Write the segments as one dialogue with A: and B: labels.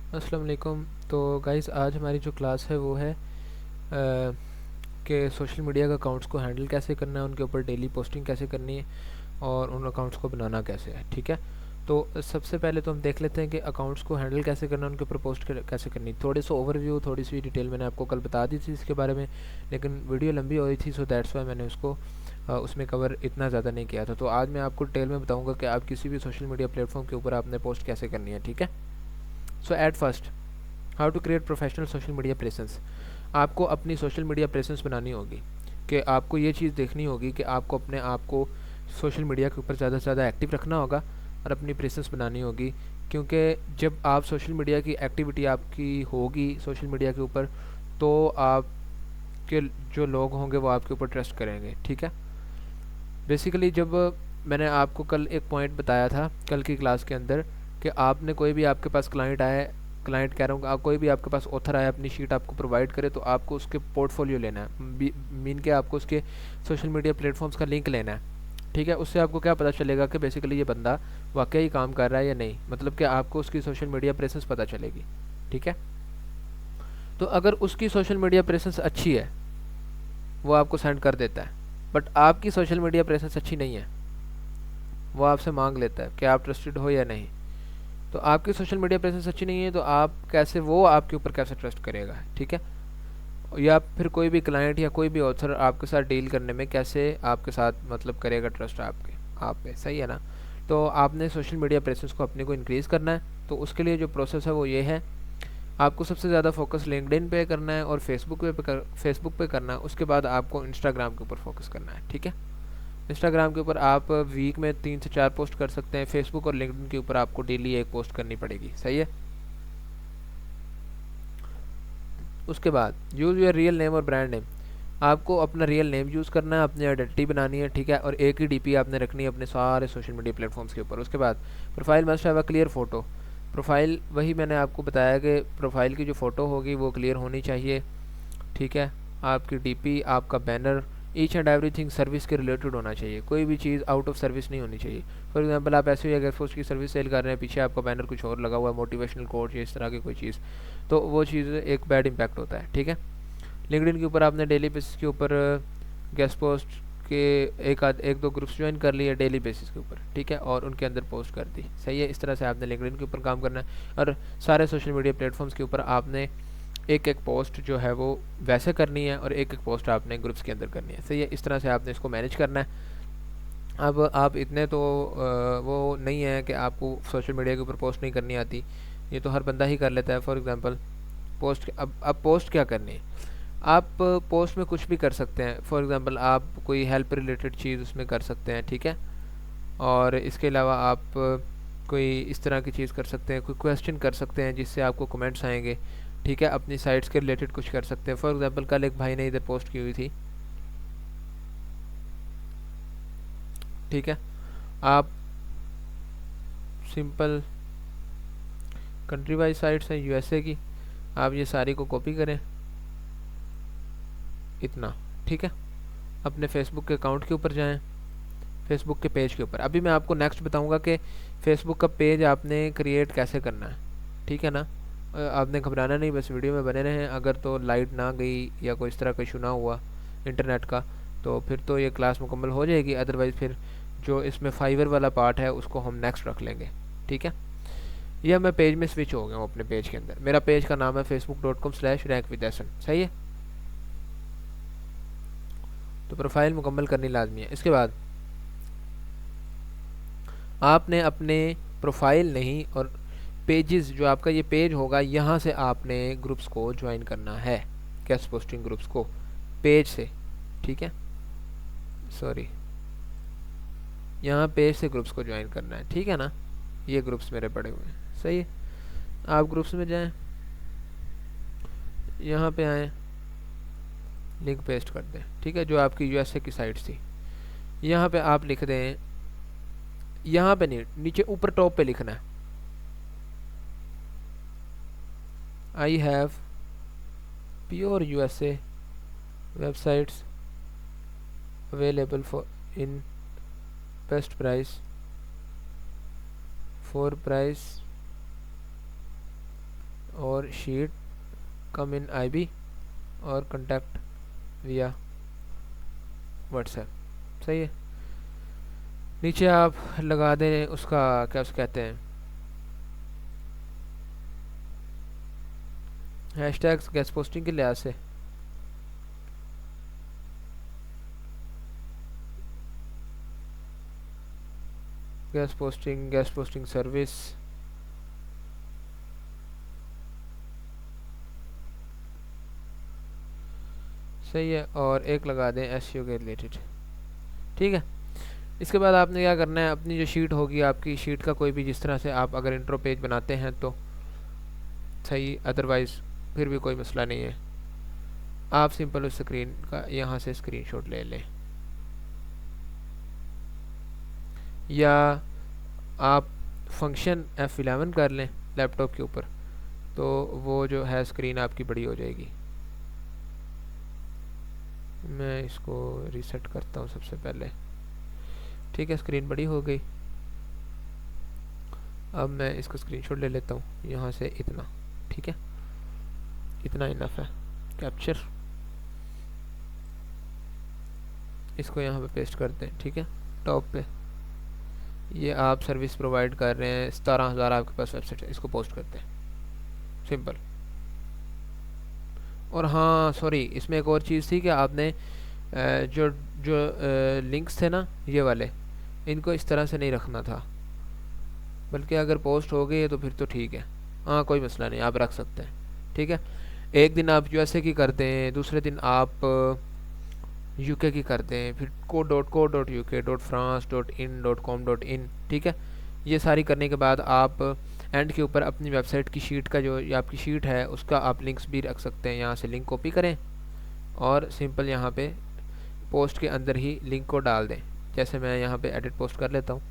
A: अस्सलाम वालेकुम। तो गाइस आज हमारी जो क्लास है वो है कि सोशल मीडिया के अकाउंट्स को हैंडल कैसे करना है, उनके ऊपर डेली पोस्टिंग कैसे करनी है और उन अकाउंट्स को बनाना कैसे है। ठीक है, तो सबसे पहले तो हम देख लेते हैं कि अकाउंट्स को हैंडल कैसे करना है, उनके ऊपर पोस्ट कैसे करनी। थोड़ी सा ओवरव्यू, थोड़ी सी डिटेल मैंने आपको कल बता दी थी इसके बारे में, लेकिन वीडियो लंबी हो रही थी, सो दैट्स वाई मैंने उसको उसमें कवर इतना ज़्यादा नहीं किया था। तो आज मैं आपको डिटेल में बताऊंगा कि आप किसी भी सोशल मीडिया प्लेटफॉर्म के ऊपर आपने पोस्ट कैसे करनी है। ठीक है, so at first, how to create professional social media presence. आपको अपनी सोशल मीडिया प्रेजेंस बनानी होगी कि आपको ये चीज़ देखनी होगी कि आपको अपने आप को सोशल मीडिया के ऊपर ज़्यादा से ज़्यादा एक्टिव रखना होगा और अपनी प्रेजेंस बनानी होगी। क्योंकि जब आप सोशल मीडिया की एक्टिविटी आपकी होगी सोशल मीडिया के ऊपर, तो आपके जो लोग होंगे वो आपके ऊपर ट्रस्ट करेंगे। ठीक है, बेसिकली जब मैंने आपको कल एक पॉइंट बताया था कल की क्लास के अंदर कि आपने कोई भी आपके पास क्लाइंट आए, क्लाइंट कह रहा हूँ, आप कोई भी आपके पास ऑथर आया अपनी शीट आपको प्रोवाइड करे, तो आपको उसके पोर्टफोलियो लेना है, मीन के आपको उसके सोशल मीडिया प्लेटफॉर्म्स का लिंक लेना है। ठीक है, उससे आपको क्या पता चलेगा कि बेसिकली ये बंदा वाकई काम कर रहा है या नहीं, मतलब कि आपको उसकी सोशल मीडिया प्रेजेंस पता चलेगी। ठीक है, तो अगर उसकी सोशल मीडिया प्रेजेंस अच्छी है वो आपको सेंड कर देता है, बट आपकी सोशल मीडिया प्रेजेंस अच्छी नहीं है, वो आपसे मांग लेता है कि आप ट्रस्टेड हो या नहीं। तो आपकी सोशल मीडिया प्रेजेंस अच्छी नहीं है तो आप कैसे, वो आपके ऊपर कैसे ट्रस्ट करेगा। ठीक है, या फिर कोई भी क्लाइंट या कोई भी ऑथर आपके साथ डील करने में कैसे आपके साथ मतलब करेगा ट्रस्ट आपके आप पे। सही है ना। तो आपने सोशल मीडिया प्रेजेंस को अपने को इंक्रीज़ करना है, तो उसके लिए जो प्रोसेस है वो ये है, आपको सबसे ज़्यादा फोकस लिंक्डइन पे करना है और फेसबुक पे करना है। उसके बाद आपको इंस्टाग्राम के ऊपर फोकस करना है। ठीक है, इंस्टाग्राम के ऊपर आप वीक में 3 से 4 पोस्ट कर सकते हैं। फेसबुक और लिंक्डइन के ऊपर आपको डेली एक पोस्ट करनी पड़ेगी। सही है। उसके बाद यूज़ योर रियल नेम और ब्रांड नेम। आपको अपना रियल नेम यूज़ करना है, अपनी आइडेंटिटी बनानी है। ठीक है, और एक ही डीपी आपने रखनी है अपने सारे सोशल मीडिया प्लेटफॉर्म्स के ऊपर। उसके बाद profile must have a clear photo. Profile, वही मैंने आपको बताया कि प्रोफाइल की जो फ़ोटो होगी वो क्लियर होनी चाहिए। ठीक है, आपकी डीपी, आपका banner, each and everything service के रिलेटेड होना चाहिए, कोई भी चीज़ आउट ऑफ सर्विस नहीं होनी चाहिए। फॉर एग्जांपल आप ऐसे ही अगर फोर्स की सर्विस सेल कर रहे हैं, पीछे आपका बैनर कुछ और लगा हुआ है, मोटिवेशनल कोट या इस तरह की कोई चीज़, तो वो चीज़ एक बैड इम्पैक्ट होता है। ठीक है, लिंक्डइन के ऊपर आपने डेली बेसिस के ऊपर गेस्ट पोस्ट के एक दो ग्रुप्स ज्वाइन कर लिए डेली बेसिस के ऊपर। ठीक है, और उनके अंदर पोस्ट कर दी। सही है, इस तरह से आपने लिंक्डइन के ऊपर काम करना है और सारे सोशल मीडिया प्लेटफॉर्म्स के ऊपर आपने एक एक पोस्ट जो है वो वैसे करनी है और एक एक पोस्ट आपने ग्रुप्स के अंदर करनी है। सही है, इस तरह से आपने इसको मैनेज करना है। अब आप इतने तो वो नहीं है कि आपको सोशल मीडिया के ऊपर पोस्ट नहीं करनी आती, ये तो हर बंदा ही कर लेता है। फॉर एग्जांपल पोस्ट, अब पोस्ट क्या करनी है, आप पोस्ट में कुछ भी कर सकते हैं। फॉर एग्जांपल आप कोई हेल्प रिलेटेड चीज़ उसमें कर सकते हैं। ठीक है, और इसके अलावा आप कोई इस तरह की चीज़ कर सकते हैं, कोई क्वेश्चन कर सकते हैं जिससे आपको कमेंट्स आएंगे। ठीक है, अपनी साइट्स के रिलेटेड कुछ कर सकते हैं। फॉर एग्जांपल कल एक भाई ने इधर पोस्ट की हुई थी। ठीक है, आप सिंपल कंट्री वाइज साइट्स हैं यूएसए की, आप ये सारी को कॉपी करें इतना। ठीक है, अपने फेसबुक के अकाउंट के ऊपर जाएं, फेसबुक के पेज के ऊपर। अभी मैं आपको नेक्स्ट बताऊंगा कि फेसबुक का पेज आपने क्रिएट कैसे करना है। ठीक है ना, आपने घबराना नहीं, बस वीडियो में बने रहें। अगर तो लाइट ना गई या कोई इस तरह का इशू ना हुआ इंटरनेट का, तो फिर तो ये क्लास मुकम्मल हो जाएगी। अदरवाइज़ फिर जो इसमें फाइवर वाला पार्ट है उसको हम नेक्स्ट रख लेंगे। ठीक है, यह मैं पेज में स्विच हो गया हूँ अपने पेज के अंदर। मेरा पेज का नाम है facebook.com/rankvidyasan। सही है, तो प्रोफाइल मुकम्मल करनी लाजमी है। इसके बाद आपने अपने प्रोफाइल नहीं और पेजेस, जो आपका ये पेज होगा, यहाँ से आपने ग्रुप्स को ज्वाइन करना है, गेस्ट पोस्टिंग ग्रुप्स को पेज से। ठीक है, सॉरी, यहाँ पेज से ग्रुप्स को ज्वाइन करना है। ठीक है ना, ये ग्रुप्स मेरे पड़े हुए हैं। सही है, आप ग्रुप्स में जाएं, यहाँ पे आएँ, लिंक पेस्ट कर दें। ठीक है, जो आपकी यूएसए की साइट थी, यहाँ पे आप लिख दें, यहाँ पे नहीं, नीचे ऊपर टॉप पे लिखना है, I have pure USA websites available for in best price, for price और शीट कम इन आईबी और कॉन्टैक्ट विया व्हाट्सएप। सही है। नीचे आप लगा दें उसका क्या उसको कहते हैं हैशटैग्स गेस्ट पोस्टिंग के लिहाज से। गेस्ट पोस्टिंग सर्विस, सही है। और एक लगा दें एसईओ के रिलेटेड। ठीक है। इसके बाद आपने क्या करना है, अपनी जो शीट होगी आपकी शीट का कोई भी जिस तरह से आप अगर इंट्रो पेज बनाते हैं तो सही, अदरवाइज़ फिर भी कोई मसला नहीं है। आप सिंपल उस स्क्रीन का यहाँ से स्क्रीनशॉट ले लें, या आप फंक्शन F11 कर लें लैपटॉप के ऊपर, तो वो जो है स्क्रीन आपकी बड़ी हो जाएगी। मैं इसको रीसेट करता हूँ सबसे पहले। ठीक है, स्क्रीन बड़ी हो गई। अब मैं इसका स्क्रीनशॉट ले लेता हूँ यहाँ से इतना। ठीक है, इतना इनफ है। कैप्चर, इसको यहाँ पे पेस्ट करते हैं। ठीक है, टॉप पे ये आप सर्विस प्रोवाइड कर रहे हैं, 17,000 आपके पास वेबसाइट है, इसको पोस्ट करते हैं सिंपल। और हाँ सॉरी, इसमें एक और चीज़ थी कि आपने जो जो लिंक्स थे ना ये वाले, इनको इस तरह से नहीं रखना था, बल्कि अगर पोस्ट हो गई है तो फिर तो ठीक है। हाँ कोई मसला नहीं, आप रख सकते हैं। ठीक है, एक दिन आप यूएसए की करते हैं, दूसरे दिन आप यूके की करते हैं, फिर co.uk.france.in.com.in। ठीक है, ये सारी करने के बाद आप एंड के ऊपर अपनी वेबसाइट की शीट का जो ये आपकी शीट है उसका आप लिंक्स भी रख सकते हैं। यहाँ से लिंक कॉपी करें और सिंपल यहाँ पे पोस्ट के अंदर ही लिंक को डाल दें। जैसे मैं यहाँ पे एडिट पोस्ट कर लेता हूँ।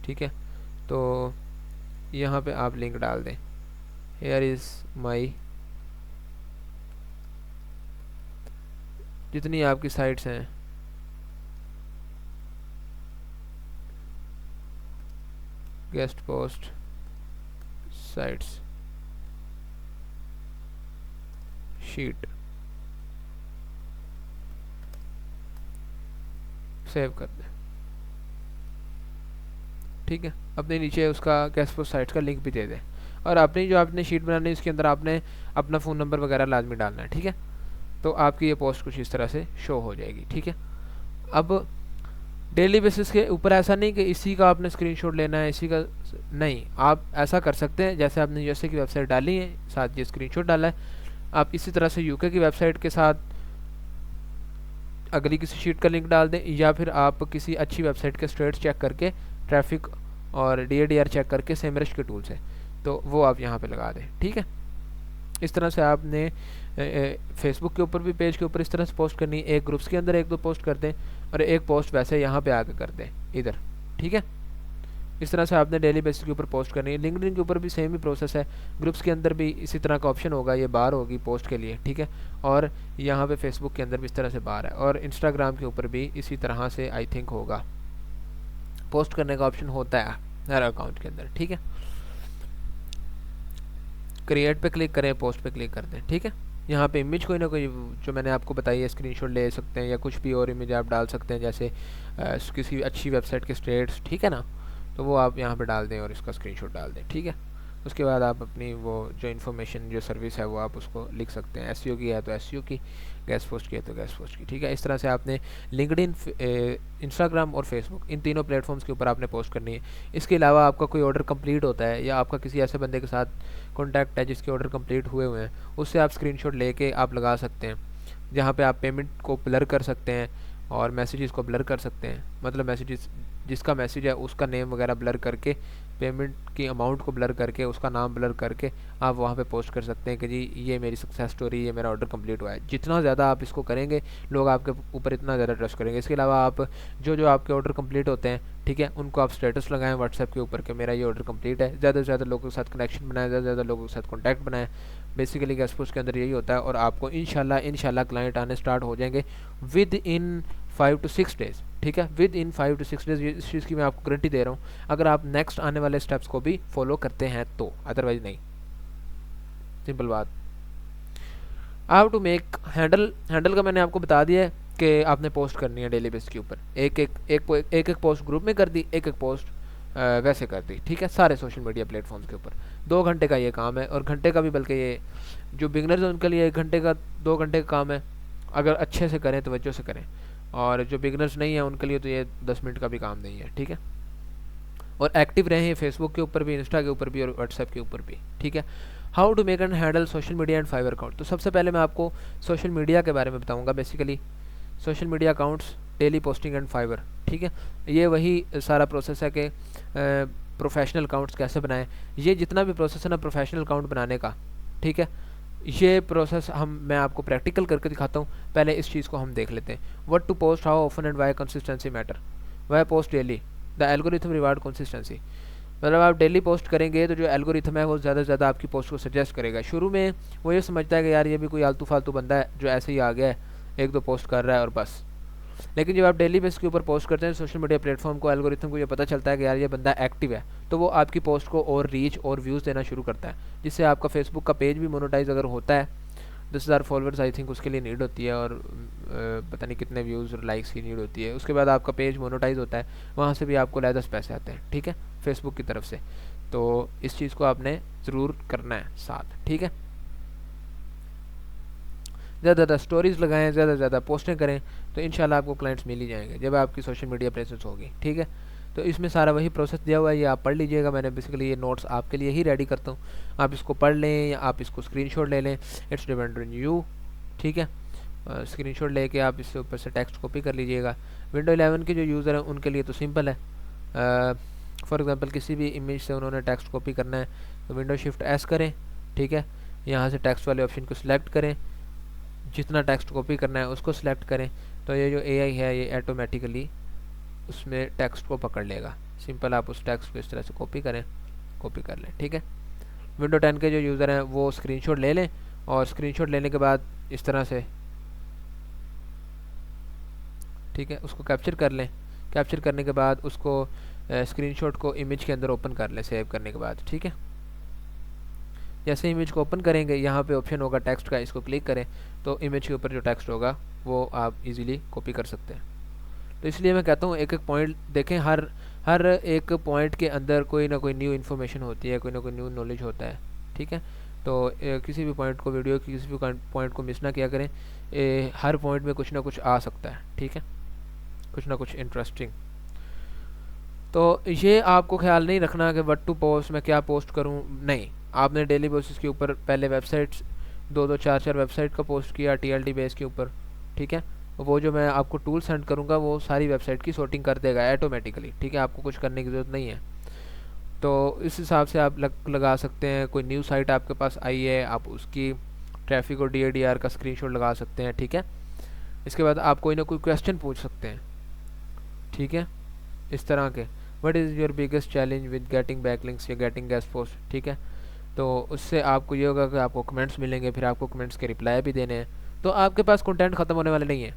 A: ठीक है, तो यहाँ पे आप लिंक डाल दें, हेयर इज़ माई, जितनी आपकी साइट्स हैं guest post sites sheet, save कर दें। ठीक है, अपने नीचे उसका गेस्ट पोस्ट साइट्स का लिंक भी दे दें, और आपने जो आपने शीट बनानी है इसके अंदर आपने अपना फ़ोन नंबर वगैरह लाजमी डालना है। ठीक है, तो आपकी ये पोस्ट कुछ इस तरह से शो हो जाएगी। ठीक है, अब डेली बेसिस के ऊपर ऐसा नहीं कि इसी का आपने स्क्रीनशॉट लेना है, इसी का नहीं, आप ऐसा कर सकते हैं जैसे आपने यूएसए की वेबसाइट डाली है साथ ये स्क्रीनशॉट डाला है, आप इसी तरह से यूके की वेबसाइट के साथ अगली किसी शीट का लिंक डाल दें, या फिर आप किसी अच्छी वेबसाइट के स्टेट्स चेक करके ट्रैफिक और DADR चेक करके सेमरश के टूल से, तो वो आप यहाँ पे लगा दें। ठीक है, इस तरह से आपने फेसबुक के ऊपर भी पेज के ऊपर इस तरह से पोस्ट करनी है, एक ग्रुप्स के अंदर एक दो पोस्ट कर दें और एक पोस्ट वैसे यहाँ पे आके कर दें इधर। ठीक है, इस तरह से आपने डेली बेसिस के ऊपर पोस्ट करनी है। लिंक्डइन के ऊपर भी सेम ही प्रोसेस है, ग्रुप्स के अंदर भी इसी तरह का ऑप्शन होगा, ये बार होगी पोस्ट के लिए। ठीक है, और यहाँ पे फेसबुक के अंदर भी इस तरह से बार है, और इंस्टाग्राम के ऊपर भी इसी तरह से आई थिंक होगा, पोस्ट करने का ऑप्शन होता है हर अकाउंट के अंदर। ठीक है, क्रिएट पे क्लिक करें, पोस्ट पे क्लिक कर दें। ठीक है, यहाँ पे इमेज कोई ना कोई जो मैंने आपको बताई है स्क्रीनशॉट ले सकते हैं, या कुछ भी और इमेज आप डाल सकते हैं, जैसे किसी अच्छी वेबसाइट के स्टेट्स। ठीक है ना, तो वो आप यहाँ पे डाल दें और इसका स्क्रीनशॉट डाल दें। ठीक है, उसके बाद आप अपनी वो जो इन्फॉर्मेशन जो सर्विस है वो आप उसको लिख सकते हैं, एसईओ की है तो एसईओ की, गेस्ट पोस्ट की है तो गेस्ट पोस्ट की। ठीक है, इस तरह से आपने लिंक्डइन, इंस्टाग्राम और फेसबुक, इन तीनों प्लेटफॉर्म्स के ऊपर आपने पोस्ट करनी है। इसके अलावा आपका कोई ऑर्डर कंप्लीट होता है, या आपका किसी ऐसे बंदे के साथ कॉन्टैक्ट है जिसके ऑर्डर कंप्लीट हुए हुए हैं, उससे आप स्क्रीनशॉट लेके आप लगा सकते हैं, जहाँ पे आप पेमेंट को ब्लर कर सकते हैं और मैसेजेस को ब्लर कर सकते हैं। मतलब मैसेजेस, जिसका मैसेज है उसका नेम वगैरह ब्लर करके, पेमेंट की अमाउंट को ब्लर करके, उसका नाम ब्लर करके आप वहाँ पे पोस्ट कर सकते हैं कि जी ये मेरी सक्सेस स्टोरी, ये मेरा ऑर्डर कंप्लीट हुआ है। जितना ज़्यादा आप इसको करेंगे लोग आपके ऊपर इतना ज़्यादा ट्रस्ट करेंगे। इसके अलावा आप जो आपके ऑर्डर कंप्लीट होते हैं, ठीक है, उनको आप स्टेटस लगाएं व्हाट्सएप के ऊपर कि मेरा ये ऑर्डर कंप्लीट है। ज़्यादा से ज़्यादा लोगों के साथ कनेक्शन बनाएं, ज़्यादा से ज़्यादा लोगों के साथ कॉन्टैक्ट बनाएं। बेसिकली गेस्ट पोस्ट के अंदर यही होता है, और आपको इंशाल्लाह क्लाइंट आने स्टार्ट हो जाएंगे विद इन 5 to 6 डेज़। ठीक है, विद इन 5 to 6 डेज़, इस चीज़ की मैं आपको गारंटी दे रहा हूँ, अगर आप नेक्स्ट आने वाले स्टेप्स को भी फॉलो करते हैं तो, अदरवाइज नहीं। सिंपल बात। हाउ टू मेक हैंडल का मैंने आपको बता दिया है कि आपने पोस्ट करनी है डेली बेस के ऊपर, एक पोस्ट ग्रुप में कर दी, एक पोस्ट वैसे कर दी, ठीक है, सारे सोशल मीडिया प्लेटफॉर्म्स के ऊपर। 2 घंटे का ये काम है, और घंटे का भी, बल्कि ये जो बिगनर्स हैं उनके लिए 1 घंटे का 2 घंटे का काम है, अगर अच्छे से करें, तवज्जो से करें। और जो बिगनर्स नहीं है उनके लिए तो ये 10 मिनट का भी काम नहीं है, ठीक है। और एक्टिव रहें फेसबुक के ऊपर भी, इंस्टा के ऊपर भी, और व्हाट्सएप के ऊपर भी, ठीक है। How to make and handle social media and Fiverr account. तो सबसे पहले मैं आपको सोशल मीडिया के बारे में बताऊंगा। Basically social media accounts, daily posting and Fiverr, ठीक है। ये वही सारा प्रोसेस है कि प्रोफेशनल अकाउंट्स कैसे बनाएं। ये जितना भी प्रोसेस है ना प्रोफेशनल अकाउंट बनाने का, ठीक है, ये प्रोसेस मैं आपको प्रैक्टिकल करके दिखाता हूँ। पहले इस चीज़ को हम देख लेते हैं। What to post, how often and why consistency matter, why post daily, the algorithm reward consistency. मतलब आप डेली पोस्ट करेंगे तो जो एल्गोरिथम है वो ज़्यादा से ज़्यादा आपकी पोस्ट को सजेस्ट करेगा। शुरू में वो ये समझता है कि यार ये भी कोई आलतू फालतू बंदा है जो ऐसे ही आ गया है, 1-2 पोस्ट कर रहा है और बस। लेकिन जब आप डेली बेस के ऊपर पोस्ट करते हैं सोशल मीडिया प्लेटफॉर्म को, एल्गोरिथम को ये पता चलता है कि यार ये बंदा एक्टिव है, तो वो आपकी पोस्ट को और रीच और व्यूज़ देना शुरू करता है, जिससे आपका फेसबुक का पेज भी मोनेटाइज अगर होता है, 10,000 फॉलोअर्स आई थिंक उसके लिए नीड होती है, और पता नहीं कितने व्यूज़ और लाइक्स की नीड होती है। उसके बाद आपका पेज मोनेटाइज होता है, वहाँ से भी आपको लायदस पैसे आते हैं, ठीक है, फेसबुक की तरफ से। तो इस चीज़ को आपने ज़रूर करना है साथ, ठीक है। ज़्यादा ज़्यादा स्टोरीज़ लगाएं, ज़्यादा से ज़्यादा पोस्टें करें, तो इंशाल्लाह आपको क्लाइंट्स मिल ही जाएंगे जब आपकी सोशल मीडिया प्रेजेंस होगी, ठीक है। तो इसमें सारा वही प्रोसेस दिया हुआ है, ये आप पढ़ लीजिएगा। मैंने बेसिकली ये नोट्स आपके लिए ही रेडी करता हूँ, आप इसको पढ़ लें या आप इसको स्क्रीनशॉट ले लें, इट्स डिपेंड ऑन यू, ठीक है। स्क्रीनशॉट लेके आप इससे ऊपर से टेक्स्ट कॉपी कर लीजिएगा। विंडो 11 के जो यूज़र हैं उनके लिए तो सिंपल है। फॉर एग्जांपल किसी भी इमेज से उन्होंने टेक्स्ट कॉपी करना है तो विंडो शिफ्ट एस करें, ठीक है, यहाँ से टेक्स्ट वाले ऑप्शन को सिलेक्ट करें, जितना टेक्स्ट कॉपी करना है उसको सिलेक्ट करें, तो ये जो एआई है ये ऑटोमेटिकली उसमें टेक्स्ट को पकड़ लेगा। सिंपल आप उस टेक्स्ट को इस तरह से कॉपी कर लें, ठीक है। विंडो 10 के जो यूज़र हैं वो स्क्रीनशॉट ले लें, और स्क्रीनशॉट लेने के बाद इस तरह से, ठीक है, उसको कैप्चर कर लें। कैप्चर करने के बाद उसको स्क्रीनशॉट को इमेज के अंदर ओपन कर लें सेव करने के बाद, ठीक है। जैसे इमेज को ओपन करेंगे यहाँ पे ऑप्शन होगा टेक्स्ट का, इसको क्लिक करें तो इमेज के ऊपर जो टेक्स्ट होगा वो आप इजीली कॉपी कर सकते हैं। तो इसलिए मैं कहता हूँ एक एक पॉइंट देखें, हर एक पॉइंट के अंदर कोई ना कोई न्यू इन्फॉर्मेशन होती है, कोई ना कोई न्यू नॉलेज होता है, ठीक है। तो किसी भी पॉइंट को, वीडियो की किसी भी पॉइंट को मिस ना किया करें। हर पॉइंट में कुछ ना कुछ आ सकता है, ठीक है, कुछ ना कुछ इंटरेस्टिंग। तो ये आपको ख्याल नहीं रखना कि व्हाट टू पोस्ट, मैं क्या पोस्ट करूँ, नहीं। आपने डेली बेसिस के ऊपर पहले वेबसाइट्स 2-2 4-4 वेबसाइट का पोस्ट किया TLD बेस के ऊपर, ठीक है। वो जो मैं आपको टूल सेंड करूँगा वो सारी वेबसाइट की सॉर्टिंग कर देगा ऑटोमेटिकली, ठीक है, आपको कुछ करने की ज़रूरत नहीं है। तो इस हिसाब से आप लगा सकते हैं। कोई न्यू साइट आपके पास आई है, आप उसकी ट्रैफिक और DADR का स्क्रीनशॉट लगा सकते हैं, ठीक है। इसके बाद आप कोई ना कोई क्वेश्चन पूछ सकते हैं, ठीक है, इस तरह के, what is your biggest challenge with getting backlinks या गेटिंग गेस्ट पोस्ट, ठीक है। तो उससे आपको ये होगा कि आपको कमेंट्स मिलेंगे, फिर आपको कमेंट्स के रिप्लाई भी देने हैं, तो आपके पास कंटेंट ख़त्म होने वाले नहीं है।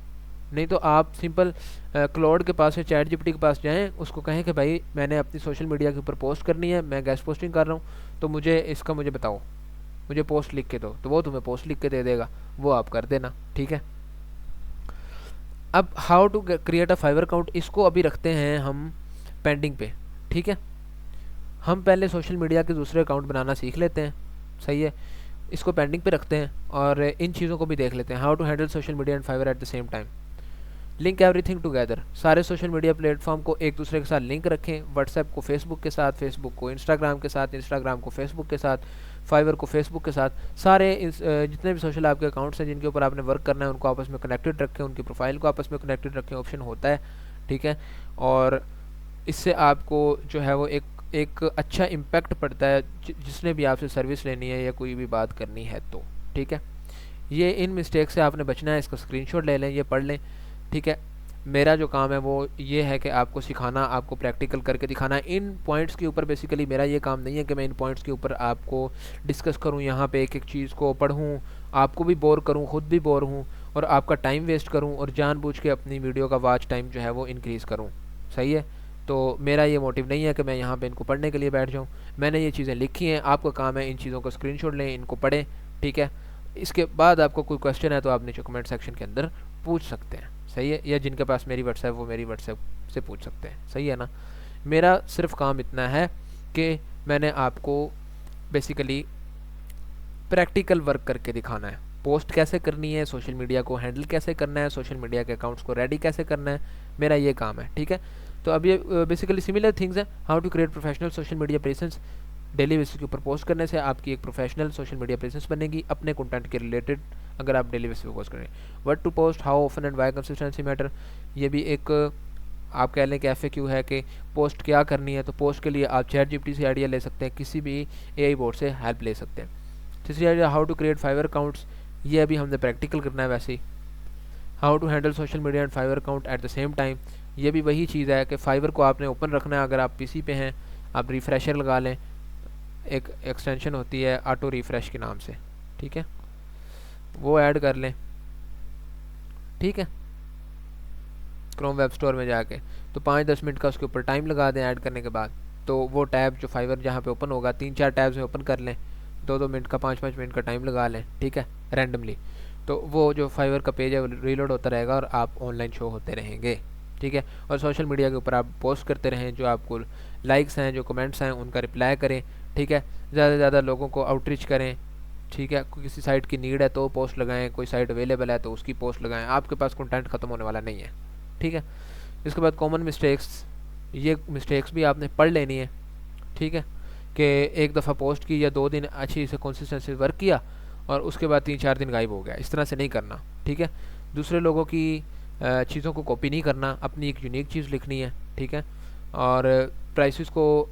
A: नहीं तो आप सिंपल क्लाउड के पास या ChatGPT के पास जाएं, उसको कहें कि भाई मैंने अपनी सोशल मीडिया के ऊपर पोस्ट करनी है, मैं गेस्ट पोस्टिंग कर रहा हूँ, तो मुझे बताओ, मुझे पोस्ट लिख के दो, तो वो तुम्हें पोस्ट लिख के दे देगा, वो आप कर देना, ठीक है। अब how to create a Fiverr account, इसको अभी रखते हैं हम पेंडिंग पे, ठीक है। हम पहले सोशल मीडिया के दूसरे अकाउंट बनाना सीख लेते हैं, सही है, इसको पेंडिंग पे रखते हैं और इन चीज़ों को भी देख लेते हैं। How to handle social media and Fiverr at the same time, link everything together, सारे सोशल मीडिया प्लेटफॉर्म को एक दूसरे के साथ लिंक रखें। व्हाट्सएप को फेसबुक के साथ, फेसबुक को इंस्टाग्राम के साथ, इंस्टाग्राम को फेसबुक के साथ, फाइवर को फेसबुक के साथ, सारे जितने भी सोशल आपके अकाउंट्स हैं जिनके ऊपर आपने वर्क करना है उनको आपस में कनेक्टेड रखें, उनकी प्रोफाइल को आपस में कनेक्टेड रखें, ऑप्शन होता है, ठीक है। और इससे आपको जो है वो एक अच्छा इम्पैक्ट पड़ता है जिसने भी आपसे सर्विस लेनी है या कोई भी बात करनी है तो, ठीक है। ये इन मिस्टेक से आपने बचना है, इसका स्क्रीनशॉट ले लें, ये पढ़ लें, ठीक है। मेरा जो काम है वो ये है कि आपको सिखाना, आपको प्रैक्टिकल करके दिखाना। इन पॉइंट्स के ऊपर बेसिकली मेरा ये काम नहीं है कि मैं इन पॉइंट्स के ऊपर आपको डिस्कस करूं, यहाँ पे एक एक चीज़ को पढ़ूं, आपको भी बोर करूं, ख़ुद भी बोर हूं और आपका टाइम वेस्ट करूं और जानबूझ के अपनी वीडियो का वॉच टाइम जो है वो इंक्रीज़ करूं, सही है। तो मेरा ये मोटिव नहीं है कि मैं यहाँ पे इनको पढ़ने के लिए बैठ जाऊँ। मैंने ये चीज़ें लिखी हैं, आपका काम है इन चीज़ों को स्क्रीनशॉट लें, इनको पढ़ें, ठीक है। इसके बाद आपको कोई क्वेश्चन है तो आप नीचे कमेंट सेक्शन के अंदर पूछ सकते हैं, सही है। या जिनके पास मेरी व्हाट्सएप वो मेरी व्हाट्सएप से पूछ सकते हैं, सही है ना। मेरा सिर्फ काम इतना है कि मैंने आपको बेसिकली प्रैक्टिकल वर्क करके दिखाना है। पोस्ट कैसे करनी है, सोशल मीडिया को हैंडल कैसे करना है, सोशल मीडिया के अकाउंट्स को रेडी कैसे करना है, मेरा ये काम है, ठीक है। तो अब ये बेसिकली सिमिलर थिंग्स हैं। How to create professional social media presence, daily basis के ऊपर पोस्ट करने से आपकी एक प्रोफेशनल सोशल मीडिया प्रेजेंस बनेगी अपने कंटेंट के रिलेटेड, अगर आप डेली बेसिस पे पोस्ट करें। What to post, how often and why consistency matter, ये भी एक आप कह लें कि FAQ है कि पोस्ट क्या करनी है। तो पोस्ट के लिए आप ChatGPT से आइडिया ले सकते हैं, किसी भी AI बोर्ड से हेल्प ले सकते हैं। तीसरी idea how to create Fiverr accounts, ये अभी हमने प्रैक्टिकल करना है वैसे ही। How to handle social media and Fiverr account at the same time, ये भी वही चीज़ है कि फाइवर को आपने ओपन रखना है। अगर आप PC पे हैं आप रिफ्रेशर लगा लें, एक एक्सटेंशन होती है ऑटो रिफ्रेश के नाम से, ठीक है, वो ऐड कर लें, ठीक है, क्रोम वेब स्टोर में जाके। तो 5-10 मिनट का उसके ऊपर टाइम लगा दें ऐड करने के बाद। तो वो टैब जो फाइवर जहाँ पे ओपन होगा 3-4 टैब्स में ओपन कर लें, 2-2 मिनट का 5-5 मिनट का टाइम लगा लें, ठीक है, रैंडमली। तो वो जो फाइवर का पेज है वो रीलोड होता रहेगा और आप ऑनलाइन शो होते रहेंगे, ठीक है। और सोशल मीडिया के ऊपर आप पोस्ट करते रहें, जो आपको लाइक्स हैं, जो कमेंट्स हैं, उनका रिप्लाई करें, ठीक है। ज़्यादा से ज़्यादा लोगों को आउटरीच करें, ठीक है। किसी साइट की नीड है तो पोस्ट लगाएं, कोई साइट अवेलेबल है तो उसकी पोस्ट लगाएं, आपके पास कंटेंट ख़त्म होने वाला नहीं है, ठीक है। इसके बाद कॉमन मिस्टेक्स, ये मिस्टेक्स भी आपने पढ़ लेनी है, ठीक है, कि एक दफ़ा पोस्ट की या 2 दिन अच्छी से कंसिस्टेंसी वर्क किया और उसके बाद 3-4 दिन गायब हो गया, इस तरह से नहीं करना, ठीक है। दूसरे लोगों की चीज़ों को कॉपी नहीं करना, अपनी एक यूनिक चीज़ लिखनी है, ठीक है। और प्राइसेस को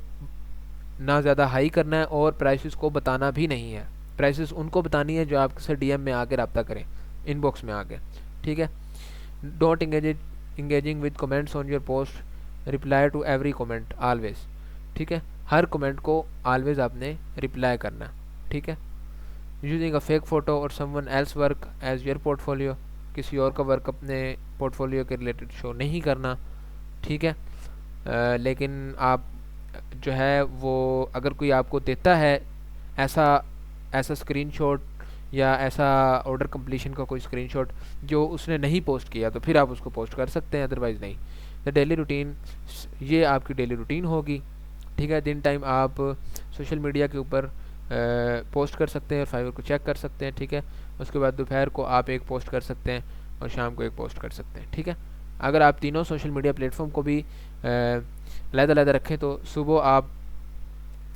A: ना ज़्यादा हाई करना है और प्राइसेस को बताना भी नहीं है। प्राइसेस उनको बतानी है जो आपसे DM में आके रब्ता करें, इनबॉक्स में आके, ठीक है। Don't engaging with comments on your post, reply to every comment always, ठीक है। हर कमेंट को always आपने रिप्लाई करना, ठीक है। यूजिंग अ फेक फ़ोटो और someone else work as your portfolio, किसी और का वर्क अपने पोर्टफोलियो के रिलेटेड शो नहीं करना, ठीक है। लेकिन आप जो है वो अगर कोई आपको देता है ऐसा स्क्रीनशॉट या ऐसा ऑर्डर कंप्लीशन का कोई स्क्रीनशॉट जो उसने नहीं पोस्ट किया, तो फिर आप उसको पोस्ट कर सकते हैं, अदरवाइज़ नहीं। द डेली रूटीन, ये आपकी डेली रूटीन होगी, ठीक है। दिन टाइम आप सोशल मीडिया के ऊपर पोस्ट कर सकते हैं और फाइवर को चेक कर सकते हैं, ठीक है। उसके बाद दोपहर को आप एक पोस्ट कर सकते हैं और शाम को एक पोस्ट कर सकते हैं, ठीक है। अगर आप तीनों सोशल मीडिया प्लेटफॉर्म को भी अलग-अलग रखें तो सुबह आप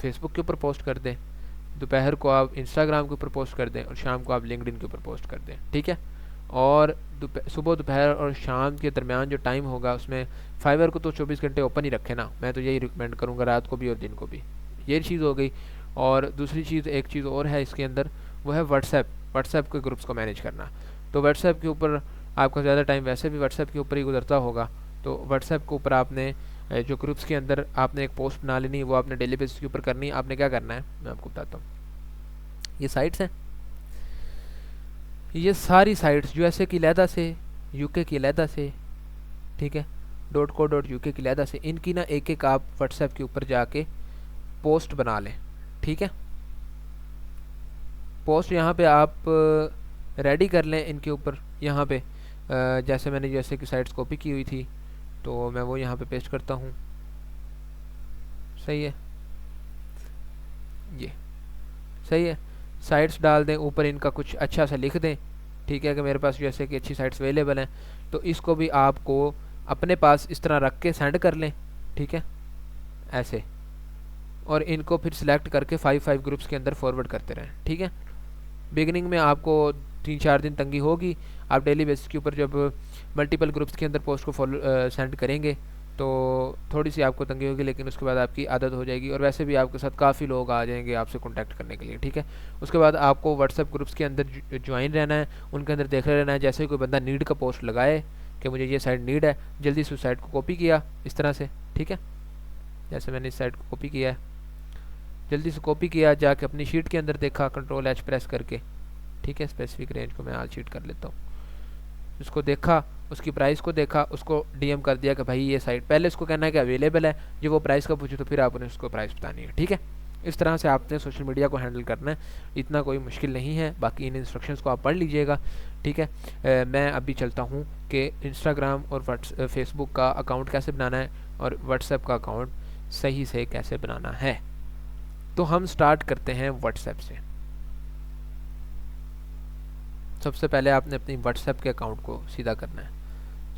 A: फेसबुक के ऊपर पोस्ट कर दें, दोपहर को आप इंस्टाग्राम के ऊपर पोस्ट कर दें और शाम को आप लिंक्डइन के ऊपर पोस्ट कर दें, ठीक है। और सुबह दोपहर और शाम के दरमियान जो टाइम होगा उसमें फाइवर को तो 24 घंटे ओपन ही रखें ना, मैं तो यही रिकमेंड करूँगा, रात को भी और दिन को भी। ये चीज़ हो गई। और दूसरी चीज़, एक चीज़ और है इसके अंदर, वो है व्हाट्सएप के ग्रुप्स को मैनेज करना। तो व्हाट्सएप के ऊपर आपका ज़्यादा टाइम वैसे भी व्हाट्सएप के ऊपर ही गुजरता होगा, तो व्हाट्सएप के ऊपर आपने जो ग्रुप्स के अंदर आपने एक पोस्ट बना लेनी, वो आपने डेली बेसिस के ऊपर करनी है। आपने क्या करना है मैं आपको बताता हूँ। ये साइट्स हैं, ये सारी साइट्स USA की लहदा से, UK की लहदा से, ठीक है, .co.uk की लहदा से, इनकी ना एक एक आप व्हाट्सएप के ऊपर जाके पोस्ट बना लें, ठीक है। पोस्ट यहाँ पे आप रेडी कर लें इनके ऊपर, यहाँ पे जैसे मैंने USA की साइट्स कॉपी की हुई थी तो मैं वो यहाँ पे पेस्ट करता हूँ, सही है, ये सही है। साइट्स डाल दें, ऊपर इनका कुछ अच्छा सा लिख दें, ठीक है, कि मेरे पास जैसे कि अच्छी साइट्स अवेलेबल हैं। तो इसको भी आपको अपने पास इस तरह रख के सेंड कर लें, ठीक है, ऐसे। और इनको फिर सिलेक्ट करके 5 ग्रुप्स के अंदर फॉरवर्ड करते रहें, ठीक है। बिगिनिंग में आपको 3-4 दिन तंगी होगी, आप डेली बेसिस के ऊपर जब मल्टीपल ग्रुप्स के अंदर पोस्ट को सेंड करेंगे तो थोड़ी सी आपको तंगी होगी, लेकिन उसके बाद आपकी आदत हो जाएगी और वैसे भी आपके साथ काफ़ी लोग आ जाएंगे आपसे कांटेक्ट करने के लिए, ठीक है। उसके बाद आपको व्हाट्सएप ग्रुप्स के अंदर ज्वाइन रहना है, उनके अंदर देखते रहना है। जैसे कोई बंदा नीड का पोस्ट लगाए कि मुझे ये साइट नीड है, जल्दी से उस साइट को कॉपी किया इस तरह से, ठीक है, जैसे मैंने इस साइट को कॉपी किया है, जल्दी से कॉपी किया, जाके अपनी शीट के अंदर देखा Ctrl+H प्रेस करके, ठीक है। स्पेसिफिक रेंज को मैं आल शीट कर लेता हूँ, इसको देखा उसकी प्राइस को देखा, उसको डीएम कर दिया कि भाई ये साइट, पहले उसको कहना है कि अवेलेबल है, जब वो प्राइस का पूछे तो फिर आपने उसको प्राइस बतानी है, ठीक है। इस तरह से आपने सोशल मीडिया को हैंडल करना है, इतना कोई मुश्किल नहीं है। बाकी इन इंस्ट्रक्शंस को आप पढ़ लीजिएगा, ठीक है। मैं अभी चलता हूँ कि इंस्टाग्राम और फेसबुक का अकाउंट कैसे बनाना है और व्हाट्सएप का अकाउंट सही से कैसे बनाना है। तो हम स्टार्ट करते हैं व्हाट्सएप से। सबसे पहले आपने अपनी व्हाट्सएप के अकाउंट को सीधा करना है।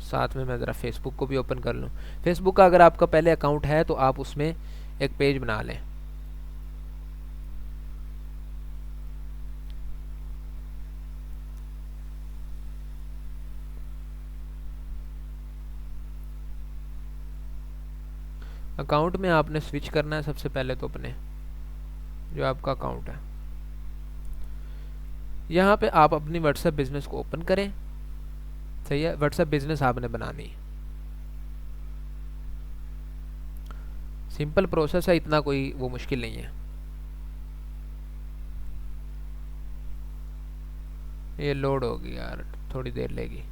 A: साथ में मैं ज़रा फेसबुक को भी ओपन कर लूँ। फेसबुक का अगर आपका पहले अकाउंट है तो आप उसमें एक पेज बना लें। अकाउंट में आपने स्विच करना है सबसे पहले तो अपने जो आपका अकाउंट है, यहाँ पे आप अपनी व्हाट्सएप बिजनेस को ओपन करें। सही है, व्हाट्सएप बिजनेस आपने बनानी, सिंपल प्रोसेस है, इतना कोई वो मुश्किल नहीं है। ये लोड होगी यार, थोड़ी देर लेगी।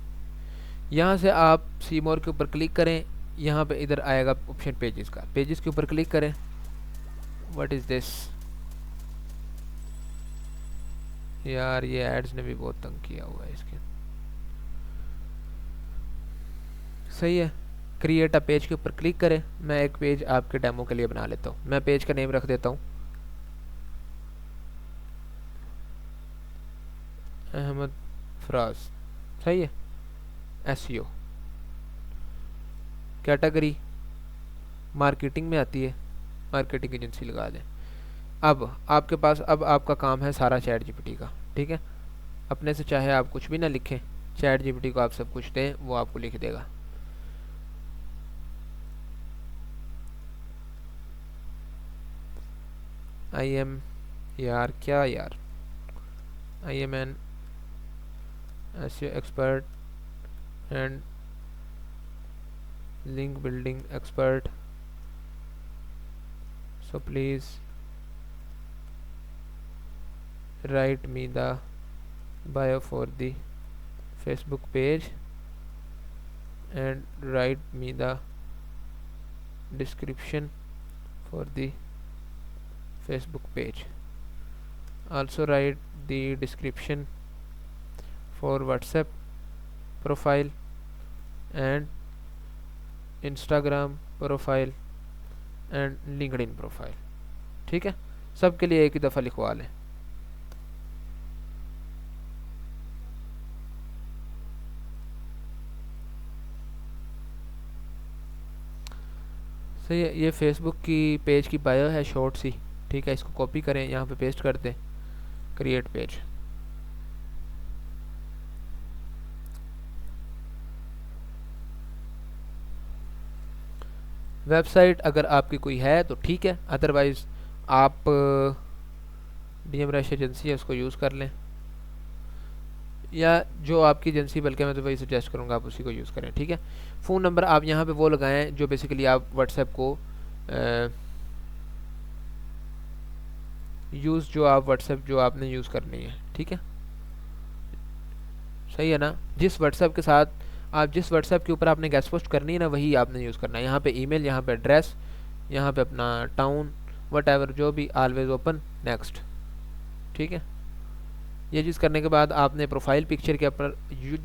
A: यहाँ से आप सी मोर के ऊपर क्लिक करें, यहाँ पे इधर आएगा ऑप्शन पेजेस का, पेजेस के ऊपर क्लिक करें। व्हाट इज दिस यार, ये एड्स ने भी बहुत तंग किया हुआ है इसके। सही है, क्रिएट अ पेज के ऊपर क्लिक करें। मैं एक पेज आपके डेमो के लिए बना लेता हूँ। मैं पेज का नेम रख देता हूँ अहमद फराज। सही है, एसईओ, कैटेगरी मार्केटिंग में आती है, मार्केटिंग एजेंसी लगा दें। अब आपके पास, अब आपका काम है सारा चैट जीपीटी का, ठीक है। अपने से चाहे आप कुछ भी ना लिखें, चैट जीपीटी को आप सब कुछ दें, वो आपको लिख देगा। आई एम यार क्या यार, I am an SEO expert and link building expert, so please write me the bio for the Facebook page and write me the description for the Facebook page. Also write the description for WhatsApp profile and Instagram profile and LinkedIn profile, ठीक है। सबके लिए एक ही दफ़ा लिखवा लें। सही है, ये फेसबुक की पेज की बायो है शॉर्ट सी, ठीक है। इसको कॉपी करें, यहाँ पे पेस्ट कर दें, क्रिएट पेज। वेबसाइट अगर आपकी कोई है तो ठीक है, अदरवाइज़ आप डीएम रश एजेंसी है उसको यूज़ कर लें, या जो आपकी एजेंसी, बल्कि मैं तो वही सजेस्ट करूँगा आप उसी को यूज़ करें, ठीक है। फ़ोन नंबर आप यहाँ पे वो लगाएं जो बेसिकली आप व्हाट्सएप को यूज़, जो आप व्हाट्सएप जो आपने यूज़ करनी है, ठीक है। सही है ना, जिस व्हाट्सएप के साथ आप, जिस व्हाट्सएप के ऊपर आपने गेस्ट पोस्ट करनी है ना, वही आपने यूज़ करना है। यहाँ पे ईमेल, यहाँ पे एड्रेस, यहाँ पे अपना टाउन, वट एवर जो भी, ऑलवेज ओपन, नेक्स्ट, ठीक है। ये चीज़ करने के बाद आपने प्रोफाइल पिक्चर के ऊपर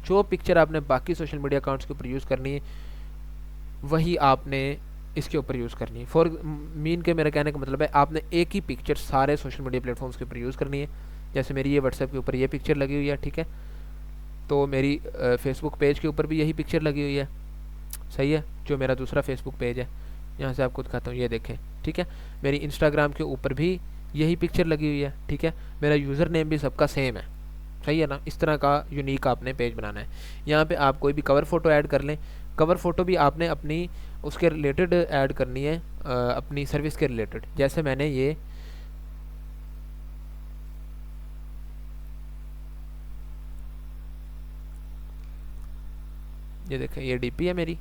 A: जो पिक्चर आपने बाकी सोशल मीडिया अकाउंट्स के ऊपर यूज़ करनी है वही आपने इसके ऊपर यूज़ करनी है। फॉर मीन के मेरा कहने का मतलब है आपने एक ही पिक्चर सारे सोशल मीडिया प्लेटफॉर्म्स के ऊपर यूज़ करनी है। जैसे मेरी ये व्हाट्सएप के ऊपर ये पिक्चर लगी हुई है, ठीक है, तो मेरी फेसबुक पेज के ऊपर भी यही पिक्चर लगी हुई है। सही है, जो मेरा दूसरा फेसबुक पेज है, यहाँ से आपको दिखाता हूँ, ये देखें, ठीक है। मेरी इंस्टाग्राम के ऊपर भी यही पिक्चर लगी हुई है, ठीक है। मेरा यूज़र नेम भी सबका सेम है। सही है ना, इस तरह का यूनिक आपने पेज बनाना है। यहाँ पे आप कोई भी कवर फ़ोटो ऐड कर लें, कवर फ़ोटो भी आपने अपनी उसके रिलेटेड ऐड करनी है, अपनी सर्विस के रिलेटेड। जैसे मैंने ये देखें, ये डीपी है मेरी,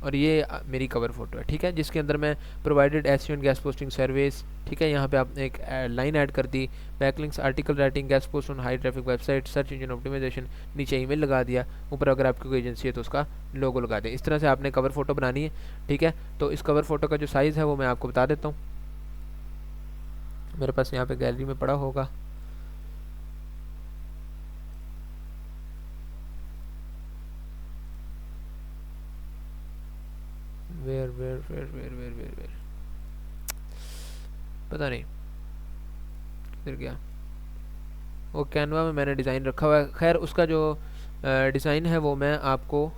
A: और ये मेरी कवर फोटो है, ठीक है, जिसके अंदर मैं provided SEO and guest posting service, ठीक है, यहाँ पे आपने एक लाइन ऐड कर दी, backlinks, article writing, guest post on high traffic website, search engine optimization, नीचे ईमेल लगा दिया, ऊपर अगर आपकी कोई एजेंसी है तो उसका लोगो लगा दें। इस तरह से आपने कवर फोटो बनानी है, ठीक है। तो इस कवर फोटो का जो साइज़ है वो मैं आपको बता देता हूँ, मेरे पास यहाँ पे गैलरी में पड़ा होगा। वेयर पता नहीं किधर गया, वो कैनवा में मैंने डिज़ाइन रखा हुआ है। खैर उसका जो डिज़ाइन है वो मैं आपको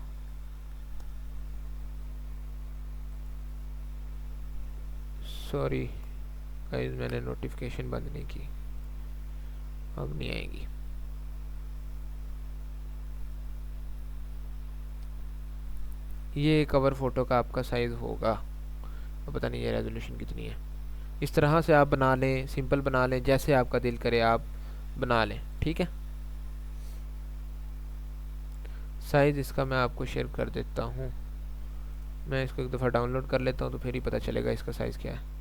A: सॉरी गाइस, मैंने नोटिफिकेशन बंद नहीं की, अब नहीं आएगी। ये कवर फोटो का आपका साइज़ होगा, अब पता नहीं ये रेजोल्यूशन कितनी है। इस तरह से आप बना लें, सिंपल बना लें, जैसे आपका दिल करे आप बना लें, ठीक है। साइज़ इसका मैं आपको शेयर कर देता हूँ, मैं इसको एक दफ़ा डाउनलोड कर लेता हूँ तो फिर ही पता चलेगा इसका साइज़ क्या है।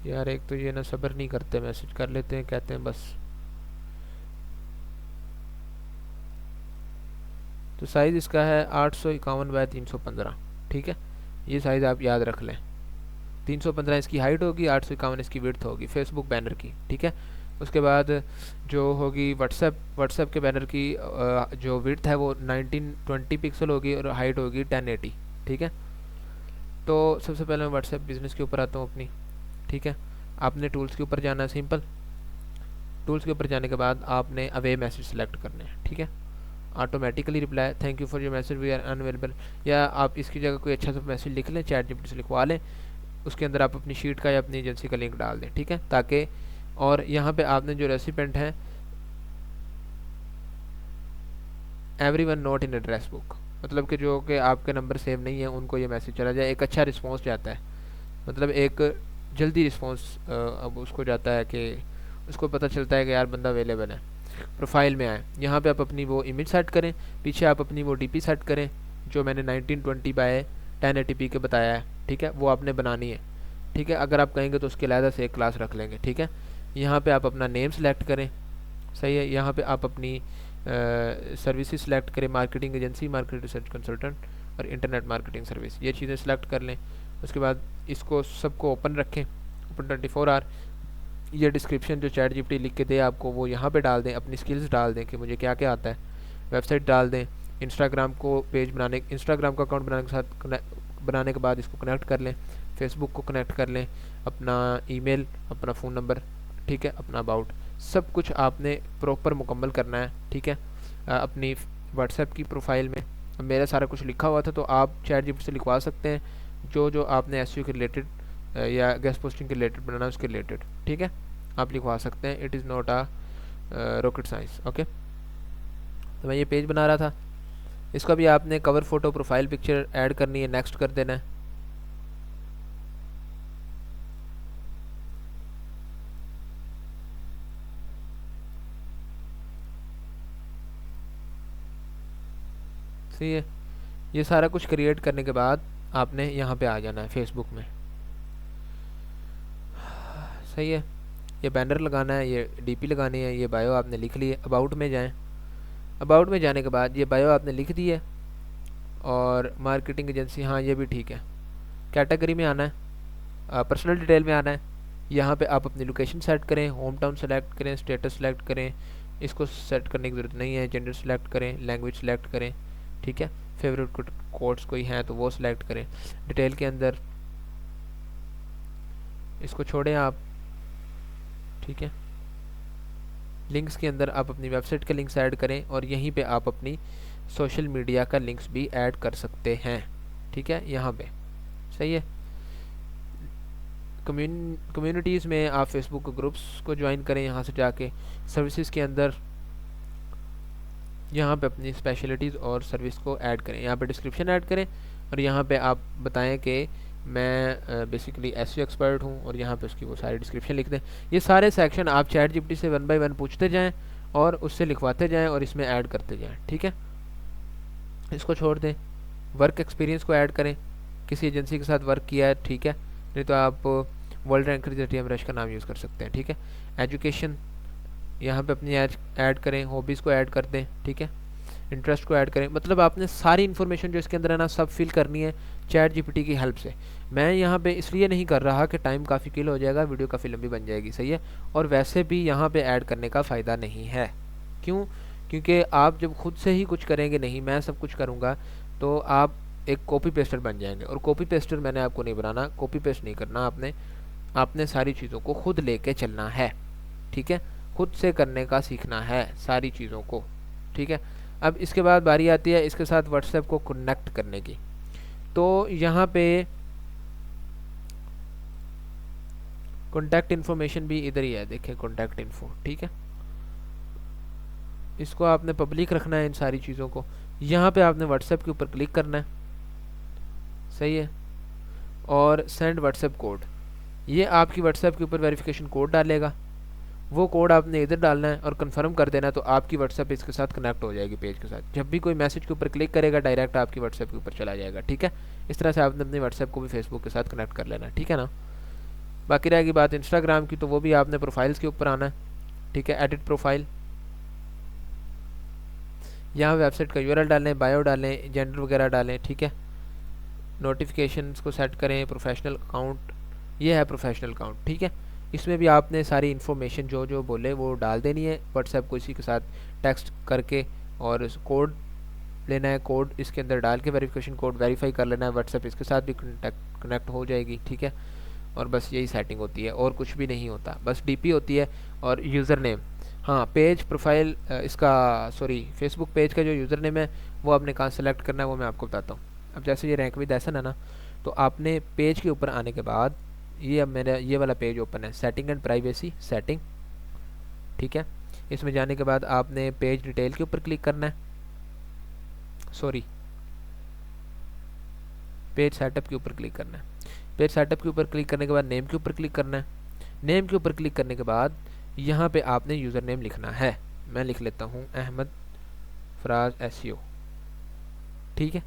A: यार एक तो ये ना सब्र नहीं करते, मैसेज कर लेते हैं, कहते हैं बस। तो साइज़ इसका है 851 बाय 315, ठीक है, ये साइज़ आप याद रख लें। 315 इसकी हाइट होगी, 851 इसकी विड्थ होगी फेसबुक बैनर की, ठीक है। उसके बाद जो होगी व्हाट्सएप के बैनर की जो विड्थ है वो 1920 पिक्सल होगी और हाइट होगी 1080, ठीक है। तो सबसे पहले मैं व्हाट्सएप बिजनेस के ऊपर आता हूँ अपनी, ठीक है। आपने टूल्स के ऊपर जाना है, सिंपल टूल्स के ऊपर जाने के बाद आपने अवे मैसेज सेलेक्ट करने हैं, ठीक है। Automatically reply thank you for your message we are unavailable, या आप इसकी जगह कोई अच्छा सा मैसेज लिख लें, चैट जीपीटी से लिखवा लें, उसके अंदर आप अपनी शीट का या अपनी एजेंसी का लिंक डाल दें, ठीक है, ताकि और यहाँ पे आपने जो रेसिपेंट हैं everyone not in address book, मतलब कि जो कि आपके नंबर सेव नहीं है उनको ये मैसेज चला जाए, एक अच्छा रिस्पॉन्स जाता है, मतलब एक जल्दी रिस्पॉन्स अब उसको जाता है कि उसको पता चलता है कि यार बंदा अवेलेबल है। प्रोफाइल में आए, यहाँ पे आप अपनी वो इमेज सेट करें, पीछे आप अपनी वो डीपी सेट करें जो मैंने 1920 बाय 1080p के बताया है, ठीक है, वो आपने बनानी है, ठीक है। अगर आप कहेंगे तो उसके अलहदा से एक क्लास रख लेंगे, ठीक है। यहाँ पे आप अपना नेम सेलेक्ट करें, सही है। यहाँ पे आप अपनी सर्विसेज सेलेक्ट करें, marketing agency, market research consultant और इंटरनेट मार्केटिंग सर्विस, ये चीज़ें सेलेक्ट कर लें। उसके बाद इसको सबको ओपन रखें, ओपन 24 आवर। ये डिस्क्रिप्शन जो चैट जीपीटी लिख के दे आपको वो यहाँ पे डाल दें, अपनी स्किल्स डाल दें कि मुझे क्या क्या आता है, वेबसाइट डाल दें, इंस्टाग्राम को पेज बनाने, इंस्टाग्राम का अकाउंट बनाने के साथ बनाने के बाद इसको कनेक्ट कर लें, फेसबुक को कनेक्ट कर लें, अपना ईमेल, अपना फ़ोन नंबर, ठीक है, अपना अबाउट, सब कुछ आपने प्रॉपर मुकम्मल करना है, ठीक है। अपनी व्हाट्सएप की प्रोफाइल में मेरा सारा कुछ लिखा हुआ था, तो आप चैट जीपीटी से लिखवा सकते हैं जो जो आपने एसईओ के रिलेटेड या गेस्ट पोस्टिंग के रिलेटेड बनाना उसके रिलेटेड, ठीक है, आप लिखवा सकते हैं। It is not a rocket science, okay. तो मैं ये पेज बना रहा था, इसका भी आपने cover photo profile picture add करनी है, नेक्स्ट कर देना है। सही है, ये सारा कुछ क्रिएट करने के बाद आपने यहाँ पे आ जाना है फेसबुक में, सही है। ये बैनर लगाना है, ये डीपी लगानी है, ये बायो आपने लिख ली है। अबाउट में जाएं, अबाउट में जाने के बाद ये बायो आपने लिख दी है और मार्केटिंग एजेंसी, हाँ ये भी ठीक है। कैटेगरी में आना है, पर्सनल डिटेल में आना है, यहाँ पे आप अपनी लोकेशन सेट करें, होम टाउन सेलेक्ट करें, स्टेटस सेलेक्ट करें, इसको सेट करने की ज़रूरत नहीं है, जेंडर सेलेक्ट करें, लैंग्वेज सेलेक्ट करें, ठीक है। फेवरेट कोड्स कोई हैं तो वो सिलेक्ट करें। डिटेल के अंदर इसको छोड़ें आप, ठीक है। लिंक्स के अंदर आप अपनी वेबसाइट के लिंक्स ऐड करें और यहीं पे आप अपनी सोशल मीडिया का लिंक्स भी ऐड कर सकते हैं, ठीक है, यहाँ पे, सही है। कम्युनिटीज़ में आप फेसबुक ग्रुप्स को ज्वाइन करें, यहाँ से जाके सर्विसेज के अंदर यहाँ पे अपनी स्पेशलिटीज़ और सर्विस को ऐड करें, यहाँ पे डिस्क्रिप्शन ऐड करें और यहाँ पे आप बताएं कि मैं बेसिकली एसईओ एक्सपर्ट हूँ, और यहाँ पे उसकी वो सारी डिस्क्रिप्शन लिख दें। ये सारे सेक्शन आप चैट जीपीटी से 1 बाय 1 पूछते जाएं और उससे लिखवाते जाएं और इसमें ऐड करते जाएं, ठीक है। इसको छोड़ दें, वर्क एक्सपीरियंस को ऐड करें, किसी एजेंसी के साथ वर्क किया है, ठीक है, नहीं तो आप वर्ल्ड रैंकर JTMrush का नाम यूज़ कर सकते हैं, ठीक है। एजुकेशन यहाँ पे अपनी ऐड करें, हॉबीज़ को ऐड कर दें, ठीक है, इंटरेस्ट को ऐड करें। मतलब आपने सारी इन्फॉर्मेशन जो इसके अंदर है ना सब फिल करनी है चैट जीपीटी की हेल्प से। मैं यहाँ पे इसलिए नहीं कर रहा कि टाइम काफ़ी किल हो जाएगा, वीडियो काफ़ी लंबी बन जाएगी, सही है। और वैसे भी यहाँ पे ऐड करने का फ़ायदा नहीं है। क्यों? क्योंकि आप जब खुद से ही कुछ करेंगे नहीं, मैं सब कुछ करूँगा, तो आप एक कॉपी पेस्टर बन जाएंगे। और कॉपी पेस्टर मैंने आपको नहीं बनाना, कॉपी पेस्ट नहीं करना आपने सारी चीज़ों को खुद लेके चलना है, ठीक है। खुद से करने का सीखना है सारी चीज़ों को, ठीक है। अब इसके बाद बारी आती है इसके साथ व्हाट्सएप को कनेक्ट करने की। तो यहाँ पे कॉन्टैक्ट इन्फॉर्मेशन भी इधर ही है, देखिए कॉन्टैक्ट इन्फो, ठीक है। इसको आपने पब्लिक रखना है इन सारी चीज़ों को। यहाँ पे आपने व्हाट्सएप के ऊपर क्लिक करना है, सही है, और सेंड व्हाट्सएप कोड, ये आपकी व्हाट्सएप के ऊपर वेरिफिकेशन कोड डालेगा। वो कोड आपने इधर डालना है और कंफर्म कर देना है, तो आपकी व्हाट्सएप इसके साथ कनेक्ट हो जाएगी पेज के साथ। जब भी कोई मैसेज के ऊपर क्लिक करेगा डायरेक्ट आपकी व्हाट्सएप के ऊपर चला जाएगा, ठीक है। इस तरह से आपने अपनी व्हाट्सएप को भी फेसबुक के साथ कनेक्ट कर लेना, ठीक है ना। बाकी रहेगी बात इंस्टाग्राम की, तो वो भी आपने प्रोफाइल्स के ऊपर आना है, ठीक है। एडिट प्रोफाइल, यहाँ वेबसाइट का यूआरएल डालें, बायो डालें, जेंडर वगैरह डालें, ठीक है। नोटिफिकेशंस को सेट करें, प्रोफेशनल अकाउंट, ये है प्रोफेशनल अकाउंट, ठीक है। इसमें भी आपने सारी इन्फॉर्मेशन जो जो बोले वो डाल देनी है व्हाट्सएप को इसी के साथ टेक्स्ट करके, और कोड लेना है, कोड इसके अंदर डाल के वेरिफिकेशन कोड वेरीफाई कर लेना है, व्हाट्सएप इसके साथ भी कनेक्ट हो जाएगी, ठीक है। और बस यही सेटिंग होती है और कुछ भी नहीं होता, बस डीपी होती है और यूज़र नेम। हाँ, पेज प्रोफाइल इसका सॉरी फेसबुक पेज का जो यूज़र नेम है वो आपने कहाँ सेलेक्ट करना है वो मैं आपको बताता हूँ। अब जैसे ये रैंक विद एसन है ना, तो आपने पेज के ऊपर आने के बाद ये अब मेरा ये वाला पेज ओपन है, सेटिंग एंड प्राइवेसी सेटिंग, ठीक है। इसमें जाने के बाद आपने पेज डिटेल के ऊपर क्लिक करना है, सॉरी पेज सेटअप के ऊपर क्लिक करना है। पेज सेटअप के ऊपर क्लिक करने के बाद नेम के ऊपर क्लिक करना है। नेम के ऊपर क्लिक करने के बाद यहाँ पे आपने यूज़र नेम लिखना है, मैं लिख लेता हूँ अहमद फराज SEO, ठीक है।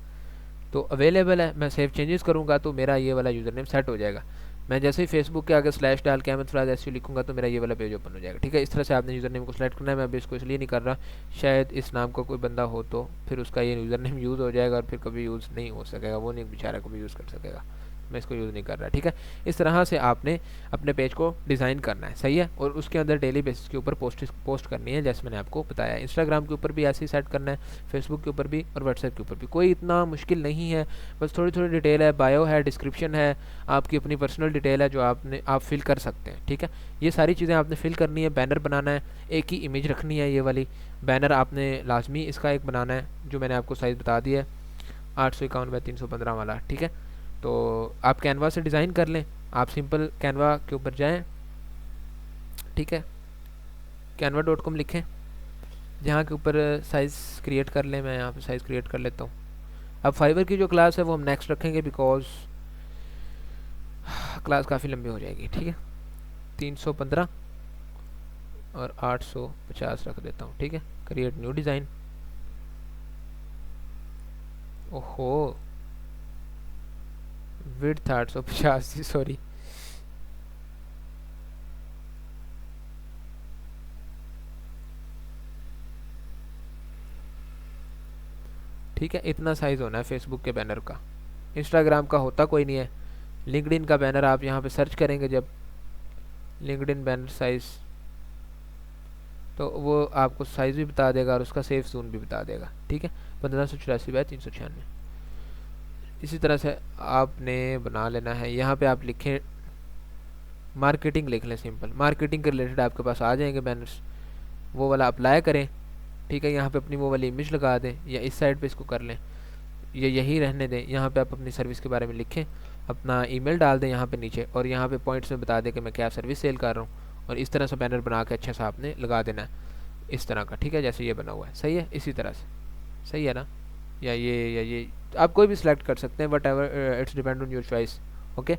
A: तो अवेलेबल है, मैं सेव चेंजेस करूँगा तो मेरा ये वाला यूज़र नेम सेट हो जाएगा। मैं जैसे ही फेसबुक के आगे स्लैश डाल के अहमद फराज SEO लिखूंगा तो मेरा ये वाला पेज ओपन हो जाएगा, ठीक है। इस तरह से आपने यूज़र नेम को सिलेक्ट करना है। मैं अभी इसको इसलिए नहीं कर रहा, शायद इस नाम का कोई बंदा हो तो फिर उसका ये यूज़र नेम यूज़ हो जाएगा और फिर कभी यूज़ नहीं हो सकेगा, वो नहीं बेचारा कभी यूज़ कर सकेगा, मैं इसको यूज़ नहीं कर रहा, ठीक है। इस तरह से आपने अपने पेज को डिज़ाइन करना है, सही है, और उसके अंदर डेली बेसिस के ऊपर पोस्ट करनी है, जैसे मैंने आपको बताया। इंस्टाग्राम के ऊपर भी ऐसे ही सेट करना है, फेसबुक के ऊपर भी और व्हाट्सएप के ऊपर भी। कोई इतना मुश्किल नहीं है, बस थोड़ी थोड़ी डिटेल है, बायो है, डिस्क्रिप्शन है, आपकी अपनी पर्सनल डिटेल है जो आप फिल कर सकते हैं, ठीक है। ये सारी चीज़ें आपने फिल करनी है। बैनर बनाना है, एक ही इमेज रखनी है, ये वाली बैनर आपने लाजमी इसका एक बनाना है, जो मैंने आपको साइज़ बता दिया है 851 बाई 315 वाला, ठीक है। तो आप कैनवा से डिज़ाइन कर लें, आप सिंपल कैनवा के ऊपर जाएं, ठीक है, canva.com लिखें, जहाँ के ऊपर साइज़ क्रिएट कर लें। मैं यहाँ पे साइज़ क्रिएट कर लेता हूँ। अब फाइवर की जो क्लास है वो हम नेक्स्ट रखेंगे, बिकॉज क्लास काफ़ी लंबी हो जाएगी, ठीक है। 315 और 850 रख देता हूँ, ठीक है। क्रिएट न्यू डिज़ाइन, ओहो विड्थ 850, सॉरी, ठीक है। इतना साइज़ होना है फेसबुक के बैनर का। इंस्टाग्राम का होता कोई नहीं है। लिंक्डइन का बैनर आप यहाँ पे सर्च करेंगे जब लिंक्डइन बैनर साइज़, तो वो आपको साइज़ भी बता देगा और उसका सेफ जोन भी बता देगा, ठीक है। 1584 बाय 396। इसी तरह से आपने बना लेना है। यहाँ पे आप लिखें मार्केटिंग, लिख लें सिंपल, मार्केटिंग के रिलेटेड आपके पास आ जाएंगे बैनर्स, वो वाला अप्लाई करें, ठीक है। यहाँ पे अपनी वो वाली इमेज लगा दें या इस साइड पे इसको कर लें, ये यही रहने दें। यहाँ पे आप अपनी सर्विस के बारे में लिखें, अपना ईमेल डाल दें यहाँ पे नीचे, और यहाँ पे पॉइंट्स में बता दें कि मैं क्या सर्विस सेल कर रहा हूँ, और इस तरह से बैनर बना के अच्छा सा आपने लगा देना है इस तरह का, ठीक है, जैसे ये बना हुआ है, सही है। इसी तरह से सही है ना, या ये आप कोई भी सिलेक्ट कर सकते हैं, what ever, it's depend on your choice. Okay.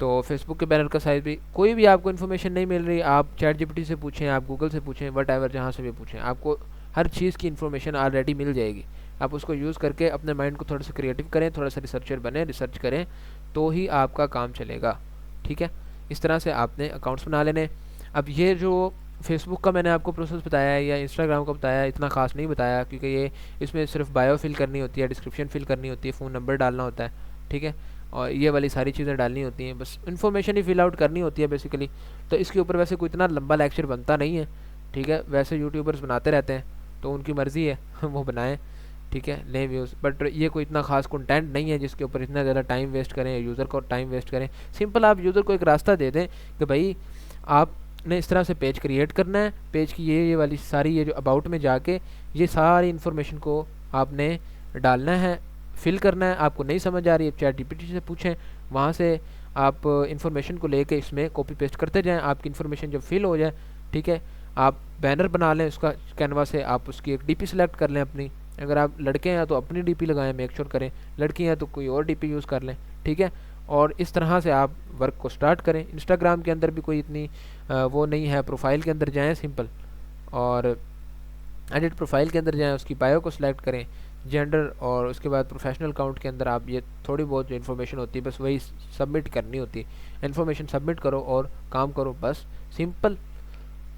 A: तो फेसबुक के बैनर का साइज़ भी, कोई भी आपको इन्फॉर्मेशन नहीं मिल रही, आप चैट जीपीटी से पूछें, आप गूगल से पूछें, वट एवर जहाँ से भी पूछें, आपको हर चीज़ की इन्फॉर्मेशन ऑलरेडी मिल जाएगी। आप उसको यूज़ करके अपने माइंड को थोड़ा सा क्रिएटिव करें, थोड़ा सा रिसर्चर बने, रिसर्च करें, तो ही आपका काम चलेगा। ठीक है, इस तरह से आपने अकाउंट्स बना लेने। अब ये जो फेसबुक का मैंने आपको प्रोसेस बताया है या इंस्टाग्राम का बताया है, इतना खास नहीं बताया, क्योंकि ये इसमें सिर्फ बायो फिल करनी होती है, डिस्क्रिप्शन फिल करनी होती है, फ़ोन नंबर डालना होता है, ठीक है, और ये वाली सारी चीज़ें डालनी होती हैं, बस इन्फॉर्मेशन ही फिल आउट करनी होती है बेसिकली। तो इसके ऊपर वैसे कोई इतना लंबा लेक्चर बनता नहीं है, ठीक है, वैसे यूट्यूबर्स बनाते रहते हैं, तो उनकी मर्ज़ी है वो बनाएं, ठीक है, लें व्यूज़, बट ये कोई इतना खास कंटेंट नहीं है जिसके ऊपर इतना ज़्यादा टाइम वेस्ट करें, यूज़र को टाइम वेस्ट करें। सिंपल आप यूज़र को एक रास्ता दे दें कि भाई आपने इस तरह से पेज क्रिएट करना है, पेज की ये वाली सारी, ये जो अबाउट में जाके ये सारी इन्फॉर्मेशन को आपने डालना है, फिल करना है। आपको नहीं समझ आ रही है, चैट जीपीटी से पूछें, वहाँ से आप इन्फॉर्मेशन को लेके इसमें कॉपी पेस्ट करते जाएं। आपकी इन्फॉर्मेशन जब फिल हो जाए, ठीक है, आप बैनर बना लें उसका, कैनवा से आप उसकी एक डीपी सेलेक्ट कर लें अपनी। अगर आप लड़के हैं तो अपनी डीपी लगाएं, मेक श्योर करें, लड़की हैं तो कोई और डीपी यूज़ कर लें, ठीक है, और इस तरह से आप वर्क को स्टार्ट करें। इंस्टाग्राम के अंदर भी कोई इतनी वो नहीं है, प्रोफाइल के अंदर जाएँ सिंपल, और एडिट प्रोफाइल के अंदर जाएँ, उसकी बायो को सिलेक्ट करें, जेंडर, और उसके बाद प्रोफेशनल अकाउंट के अंदर आप ये थोड़ी बहुत जो इन्फॉर्मेशन होती है बस वही सबमिट करनी होती है। इन्फॉर्मेशन सबमिट करो और काम करो, बस सिंपल,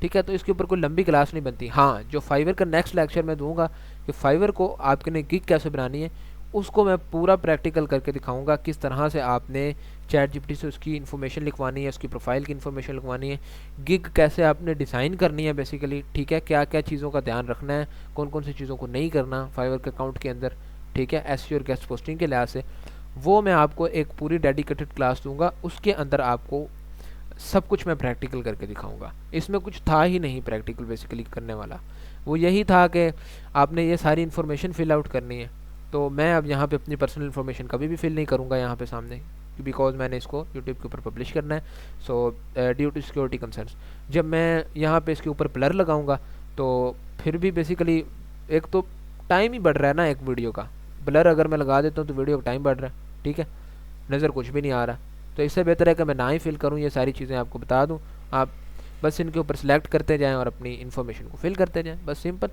A: ठीक है। तो इसके ऊपर कोई लंबी क्लास नहीं बनती। हाँ, जो फाइवर का नेक्स्ट लेक्चर मैं दूंगा कि फाइवर को आपने गिग कैसे बनानी है, उसको मैं पूरा प्रैक्टिकल करके दिखाऊंगा, किस तरह से आपने चैट जीपीटी से उसकी इन्फॉर्मेशन लिखवानी है, उसकी प्रोफाइल की इन्फॉर्मेशन लिखवानी है, गिग कैसे आपने डिज़ाइन करनी है बेसिकली, ठीक है, क्या क्या चीज़ों का ध्यान रखना है, कौन कौन सी चीज़ों को नहीं करना फाइवर के अकाउंट के अंदर, ठीक है, एसईओ और गेस्ट पोस्टिंग के लिहाज से, वो मैं आपको एक पूरी डेडिकेटेड क्लास दूंगा। उसके अंदर आपको सब कुछ मैं प्रैक्टिकल करके दिखाऊंगा। इसमें कुछ था ही नहीं प्रैक्टिकल बेसिकली करने वाला, वो यही था कि आपने ये सारी इन्फॉर्मेशन फिल आउट करनी है। तो मैं अब यहाँ पे अपनी पर्सनल इन्फॉर्मेशन कभी भी फिल नहीं करूँगा यहाँ पे सामने, बिकॉज मैंने इसको यूट्यूब के ऊपर पब्लिश करना है, so due to security concerns. जब मैं यहाँ पे इसके ऊपर ब्लर लगाऊंगा तो फिर भी बेसिकली एक तो टाइम ही बढ़ रहा है ना, एक वीडियो का ब्लर अगर मैं लगा देता हूँ तो वीडियो का टाइम बढ़ रहा है, ठीक है, नज़र कुछ भी नहीं आ रहा। तो इससे बेहतर है कि मैं ना ही फिल करूँ, ये सारी चीज़ें आपको बता दूँ, आप बस इनके ऊपर सेलेक्ट करते जाएं और अपनी इन्फॉर्मेशन को फिल करते जाएं, बस सिंपल।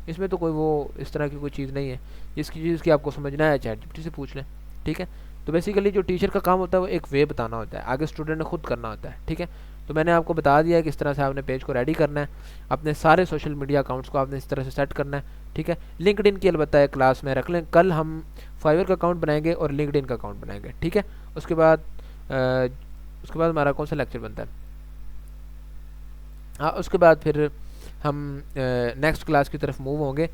A: इसमें तो कोई वो इस तरह की कोई चीज़ नहीं है, जिसकी चीज़ की आपको समझना है चैट जीपीटी से पूछ लें, ठीक है। तो बेसिकली जो टीचर का काम होता है वो एक वे बताना होता है, आगे स्टूडेंट ने खुद करना होता है, ठीक है। तो मैंने आपको बता दिया है कि इस तरह से आपने पेज को रेडी करना है, अपने सारे सोशल मीडिया अकाउंट्स को आपने इस तरह से सेट करना है, ठीक है। लिंक्डइन की अलबत्ता एक क्लास में रख लें, कल हम फाइवर का अकाउंट बनाएंगे और लिंक्डइन का अकाउंट बनाएंगे, ठीक है। उसके बाद हमारा कौन सा लेक्चर बनता है, हाँ, उसके बाद फिर हम नेक्स्ट क्लास की तरफ मूव होंगे।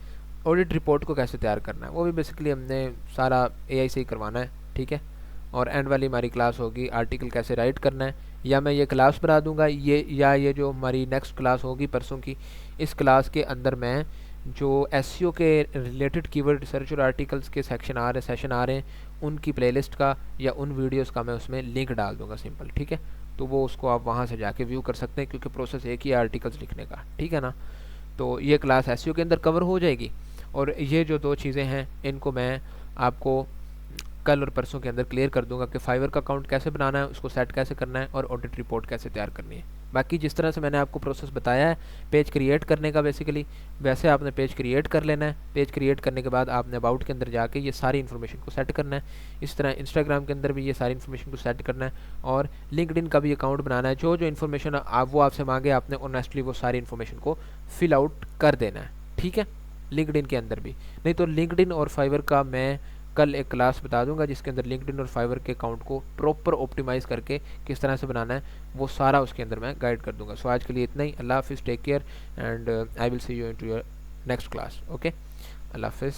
A: ऑडिट रिपोर्ट को कैसे तैयार करना है वो भी बेसिकली हमने सारा एआई से ही करवाना है, ठीक है। और एंड वाली हमारी क्लास होगी आर्टिकल कैसे राइट करना है, या मैं ये क्लास बना दूंगा, ये जो हमारी नेक्स्ट क्लास होगी परसों की, इस क्लास के अंदर मैं जो एसईओ के रिलेटेड कीवर्ड रिसर्च और आर्टिकल्स के सेशन आ रहे हैं उनकी प्लेलिस्ट का या उन वीडियोस का मैं उसमें लिंक डाल दूंगा सिंपल, ठीक है। तो वो उसको आप वहाँ से जाके व्यू कर सकते हैं, क्योंकि प्रोसेस एक ही है आर्टिकल्स लिखने का, ठीक है ना। तो ये क्लास एसईओ के अंदर कवर हो जाएगी, और ये जो दो चीज़ें हैं इनको मैं आपको कल और परसों के अंदर क्लियर कर दूंगा कि फाइवर का अकाउंट कैसे बनाना है, उसको सेट कैसे करना है, और ऑडिट रिपोर्ट कैसे तैयार करनी है। बाकी जिस तरह से मैंने आपको प्रोसेस बताया है पेज क्रिएट करने का बेसिकली, वैसे आपने पेज क्रिएट कर लेना है। पेज क्रिएट करने के बाद आपने अबाउट के अंदर जाके ये सारी इन्फॉर्मेशन को सेट करना है। इस तरह इंस्टाग्राम के अंदर भी ये सारी इन्फॉर्मेशन को सेट करना है, और लिंक्डइन का भी अकाउंट बनाना है। जो जो इन्फॉर्मेशन वो आपसे मांगे आपने ऑनेस्टली वो सारी इन्फॉर्मेशन को फिल आउट कर देना है, ठीक है, लिंक्डइन के अंदर भी। नहीं तो लिंक्डइन और फाइवर का मैं कल एक क्लास बता दूंगा जिसके अंदर लिंक्डइन और फाइवर के अकाउंट को प्रॉपर ऑप्टिमाइज़ करके किस तरह से बनाना है वो सारा उसके अंदर मैं गाइड कर दूंगा। सो आज के लिए इतना ही। अल्लाह हाफिज़, take care, and I will see you in to your next class. Okay, अल्लाह हाफिज़।